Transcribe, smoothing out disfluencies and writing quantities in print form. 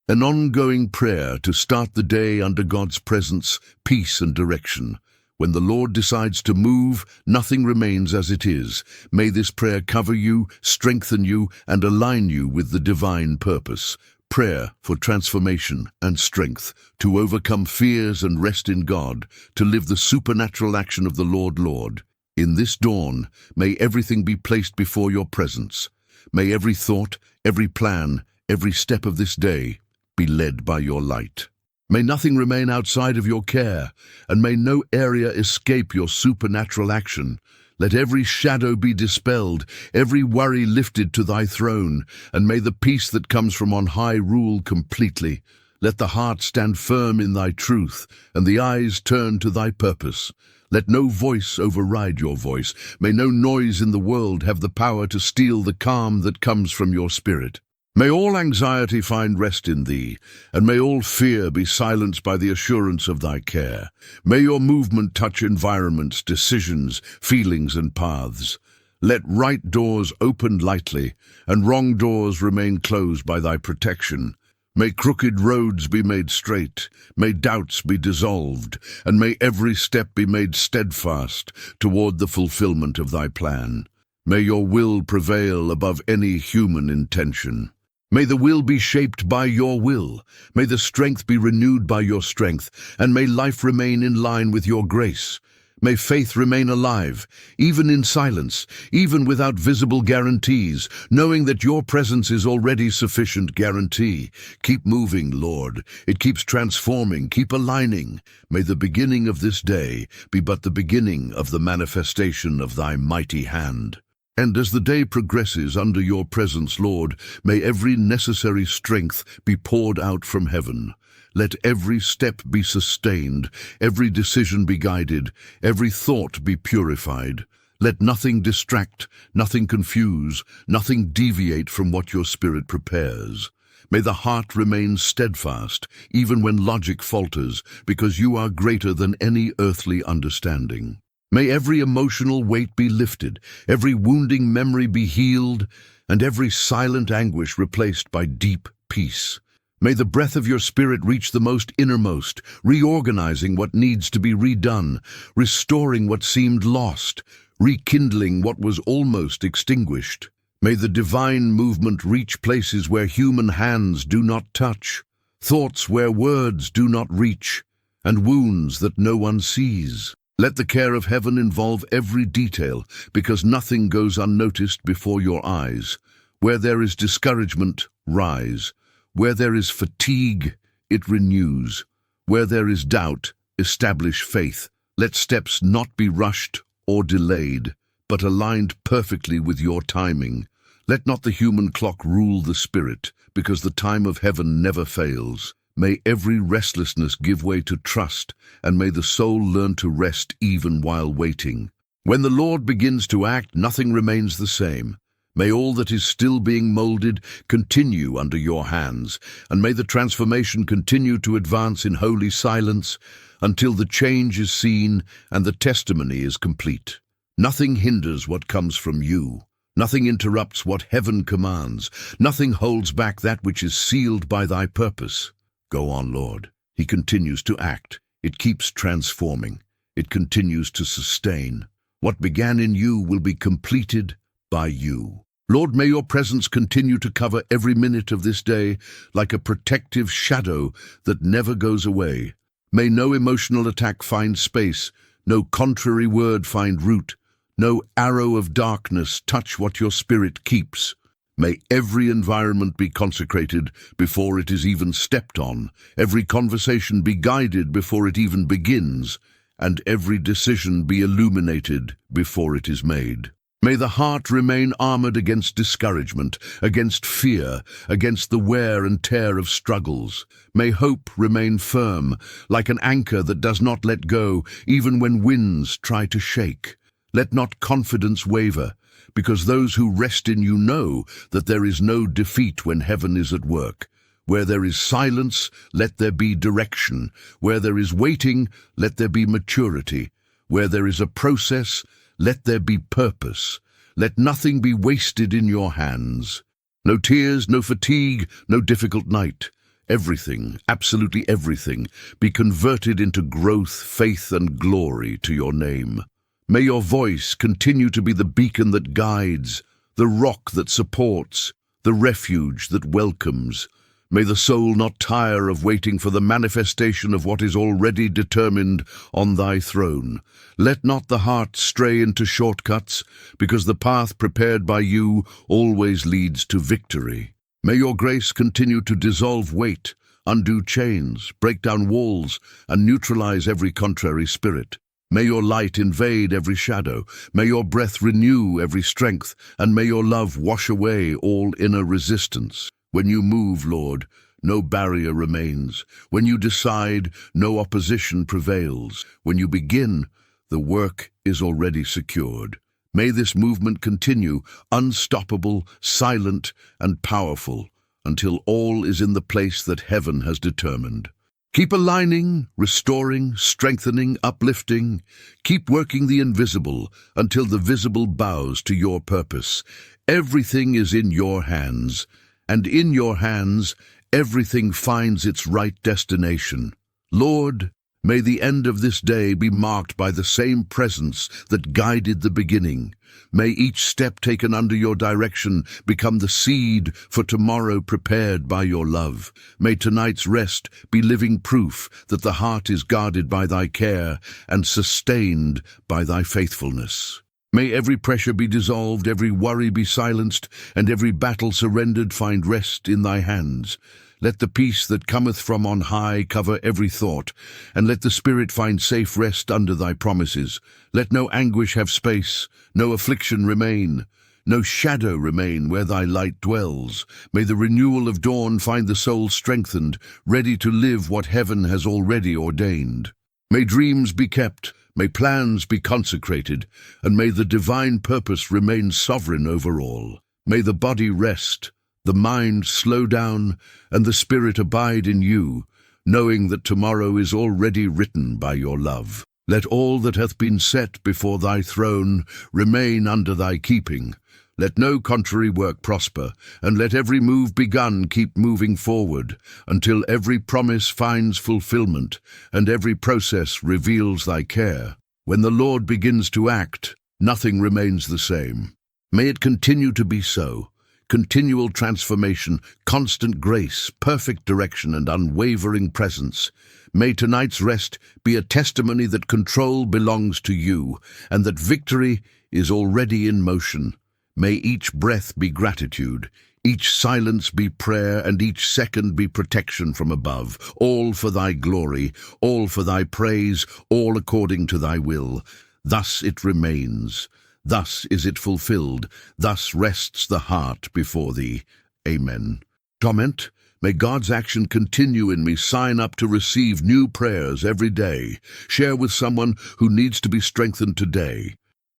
An ongoing prayer to start the day under God's presence, peace and direction. When the Lord decides to move, nothing remains as it is. May this prayer cover you, strengthen you, and align you with the divine purpose. Prayer for transformation and strength, to overcome fears and rest in God, to live the supernatural action of the Lord. In this dawn, may everything be placed before your presence. May every thought, every plan, every step of this day be led by your light. May nothing remain outside of your care, and may no area escape your supernatural action. Let every shadow be dispelled, every worry lifted to thy throne, and may the peace that comes from on high rule completely. Let the heart stand firm in thy truth, and the eyes turn to thy purpose. Let no voice override your voice. May no noise in the world have the power to steal the calm that comes from your spirit. May all anxiety find rest in thee, and may all fear be silenced by the assurance of thy care. May your movement touch environments, decisions, feelings, and paths. Let right doors open lightly, and wrong doors remain closed by thy protection. May crooked roads be made straight, may doubts be dissolved, and may every step be made steadfast toward the fulfillment of thy plan. May your will prevail above any human intention. May the will be shaped by your will. May the strength be renewed by your strength, and may life remain in line with your grace. May faith remain alive, even in silence, even without visible guarantees, knowing that your presence is already sufficient guarantee. Keep moving, Lord. It keeps transforming. Keep aligning. May the beginning of this day be but the beginning of the manifestation of thy mighty hand. And as the day progresses under your presence, Lord, may every necessary strength be poured out from heaven. Let every step be sustained, every decision be guided, every thought be purified. Let nothing distract, nothing confuse, nothing deviate from what your Spirit prepares. May the heart remain steadfast, even when logic falters, because you are greater than any earthly understanding. May every emotional weight be lifted, every wounding memory be healed, and every silent anguish replaced by deep peace. May the breath of your Spirit reach the most innermost, reorganizing what needs to be redone, restoring what seemed lost, rekindling what was almost extinguished. May the divine movement reach places where human hands do not touch, thoughts where words do not reach, and wounds that no one sees. Let the care of heaven involve every detail, because nothing goes unnoticed before your eyes. Where there is discouragement, rise. Where there is fatigue, it renews. Where there is doubt, establish faith. Let steps not be rushed or delayed, but aligned perfectly with your timing. Let not the human clock rule the spirit, because the time of heaven never fails. May every restlessness give way to trust, and may the soul learn to rest even while waiting. When the Lord begins to act, nothing remains the same. May all that is still being molded continue under your hands, and may the transformation continue to advance in holy silence until the change is seen and the testimony is complete. Nothing hinders what comes from you. Nothing interrupts what heaven commands. Nothing holds back that which is sealed by thy purpose. Go on, Lord. He continues to act. It keeps transforming. It continues to sustain. What began in you will be completed by you. Lord, may your presence continue to cover every minute of this day like a protective shadow that never goes away. May no emotional attack find space, no contrary word find root, no arrow of darkness touch what your Spirit keeps. May every environment be consecrated before it is even stepped on, every conversation be guided before it even begins, and every decision be illuminated before it is made. May the heart remain armored against discouragement, against fear, against the wear and tear of struggles. May hope remain firm, like an anchor that does not let go, even when winds try to shake. Let not confidence waver, because those who rest in you know that there is no defeat when heaven is at work. Where there is silence, let there be direction. Where there is waiting, let there be maturity. Where there is a process, let there be purpose. Let nothing be wasted in your hands. No tears, no fatigue, no difficult night. everything, absolutely everything, be converted into growth, faith, and glory to your name. May your voice continue to be the beacon that guides, the rock that supports, the refuge that welcomes. May the soul not tire of waiting for the manifestation of what is already determined on thy throne. Let not the heart stray into shortcuts, because the path prepared by you always leads to victory. May your grace continue to dissolve weight, undo chains, break down walls, and neutralize every contrary spirit. May your light invade every shadow. May your breath renew every strength, and may your love wash away all inner resistance. When you move, Lord, no barrier remains. When you decide, no opposition prevails. When you begin, the work is already secured. May this movement continue, unstoppable, silent, and powerful, until all is in the place that heaven has determined. Keep aligning, restoring, strengthening, uplifting. Keep working the invisible until the visible bows to your purpose. Everything is in your hands, and in your hands, everything finds its right destination. Lord, may the end of this day be marked by the same presence that guided the beginning. May each step taken under your direction become the seed for tomorrow prepared by your love. May tonight's rest be living proof that the heart is guarded by thy care and sustained by thy faithfulness. May every pressure be dissolved, every worry be silenced, and every battle surrendered find rest in thy hands. Let the peace that cometh from on high cover every thought, and let the spirit find safe rest under thy promises. Let no anguish have space, no affliction remain, no shadow remain where thy light dwells. May the renewal of dawn find the soul strengthened, ready to live what heaven has already ordained. May dreams be kept, may plans be consecrated, and may the divine purpose remain sovereign over all. May the body rest, the mind slow down, and the spirit abide in you, knowing that tomorrow is already written by your love. Let all that hath been set before thy throne remain under thy keeping. Let no contrary work prosper, and let every move begun keep moving forward, until every promise finds fulfillment, and every process reveals thy care. When the Lord begins to act, nothing remains the same. May it continue to be so. Continual transformation, constant grace, perfect direction, and unwavering presence. May tonight's rest be a testimony that control belongs to you, and that victory is already in motion. May each breath be gratitude, each silence be prayer, and each second be protection from above, all for thy glory, all for thy praise, all according to thy will. Thus it remains. Thus is it fulfilled. Thus rests the heart before thee. Amen. Comment: may God's action continue in me. Sign up to receive new prayers every day. Share with someone who needs to be strengthened today.